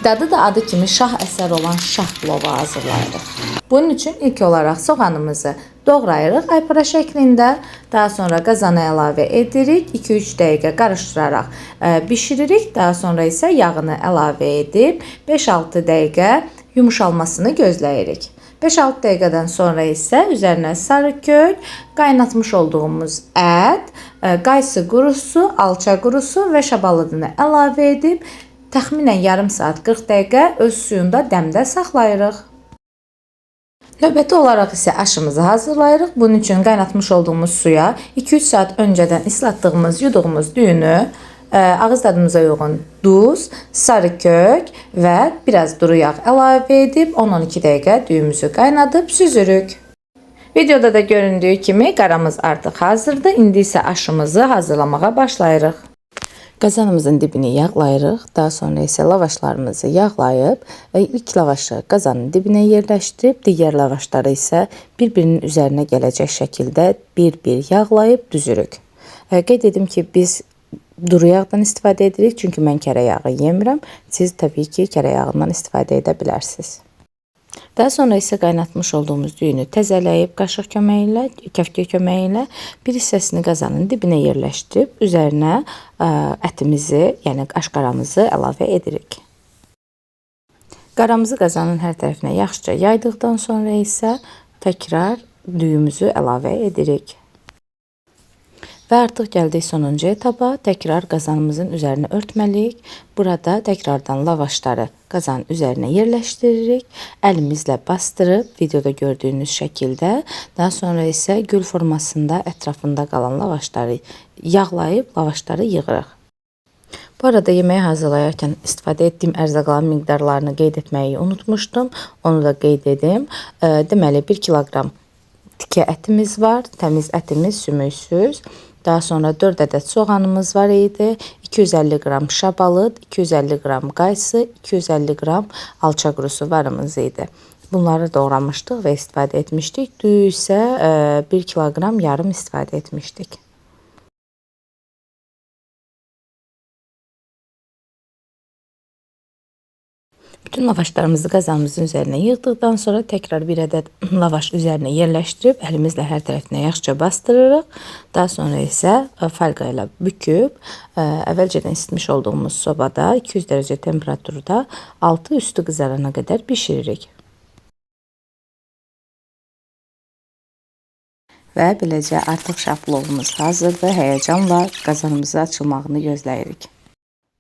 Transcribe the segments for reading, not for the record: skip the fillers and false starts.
Dadı da adı kimi şah əsəri olan şah plovu hazırlayırıq. Bunun üçün ilk olaraq soğanımızı doğrayırıq aypara şəklində. Daha sonra qazana əlavə edirik. 2-3 dəqiqə qarışdıraraq bişiririk. Daha sonra isə yağını əlavə edib 5-6 dəqiqə yumuşalmasını gözləyirik. 5-6 dəqiqədən sonra isə üzərinə sarı kök, qaynatmış olduğumuz ət, qaysı qurusu, alça qurusu və şabalıdını əlavə edib təxminən yarım saat 40 dəqiqə öz suyunda dəmdə saxlayırıq. Növbəti olaraq isə aşımızı hazırlayırıq. Bunun üçün qaynatmış olduğumuz suya 2-3 saat öncədən islatdığımız, yuduğumuz düyünü, ağız dadımıza uyğun duz, sarı kök və biraz duru yağ əlavə edib 10-12 dəqiqə düyümüzü qaynadıb süzürük. Videoda da göründüyü kimi qaramız artıq hazırdır. İndi isə aşımızı hazırlamağa başlayırıq. Qazanımızın dibini yağlayırıq. Daha sonra isə lavaşlarımızı yağlayıb ilk lavaşı qazanın dibinə yerləşdirib, digər lavaşları isə bir-birinin üzərinə gələcək şəkildə bir-bir yağlayıb düzürük. Qeyd edim ki, biz duru yağdan istifadə edirik, çünki mən kərə yağı yemirəm. Siz təbii ki, kərə yağından istifadə edə bilərsiniz. Daha sonra isə qaynatmış olduğumuz düyünü təzələyib qaşıq köməyi ilə, kəfkə köməyi ilə bir hissəsini qazanın dibinə yerləşdirib, üzərinə ətimizi, yəni aşqaramızı əlavə edirik. Qaramızı qazanın hər tərəfinə yaxşıca yaydıqdan sonra isə təkrar düyümüzü əlavə edirik. Və artıq gəldik sonuncu etaba. Təkrar qazanımızın üzərini örtməliyik. Burada təkrardan lavaşları qazanın üzərinə yerləşdiririk. Əlimizlə bastırıb videoda gördüyünüz şəkildə. Daha sonra isə gül formasında ətrafında qalan lavaşları yağlayıb lavaşları yığırıq. Bu arada yeməyi hazırlayarkən istifadə etdiyim ərzaqların miqdarlarını qeyd etməyi unutmuşdum. Onu da qeyd edim. Deməli 1 kiloqram tikə ətimiz var. Təmiz ətimiz sümüksüz. Daha sonra 4 ədəd soğanımız var idi. 250 qram şabalıq, 250 qram qaysı, 250 qram alça qurusu varımız idi. Bunları doğramışdıq və istifadə etmişdik. Düyü isə 1 kiloqram yarım istifadə etmişdik. Bütün lavaşlarımızı qazanımızın üzərinə yığdıqdan sonra təkrar bir ədəd lavaş üzərinə yerləşdirib əlimizlə hər tərəfinə yaxşıca bastırırıq. Daha sonra isə falqa ilə büküb əvvəlcədən isitmiş olduğumuz sobada 200 dərəcə temperaturda altı üstü qızarana qədər bişiririk. Və beləcə artıq şah plovumuz hazırdır. Həyəcanla qazanımızın açılmağını gözləyirik.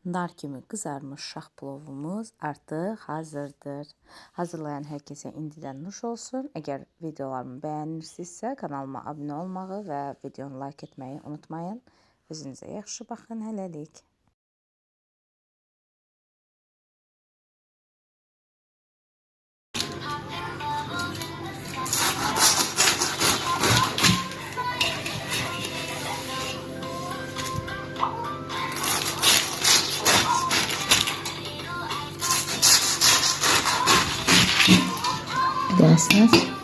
Nar kimi qızarmış şah plovumuz artıq hazırdır. Hazırlayan hər kəsə indidən nuş olsun. Əgər videolarımı bəyənirsinizsə kanalıma abunə olmağı və videonu like etməyi unutmayın. Özünüzə yaxşı baxın, hələlik. Gracias.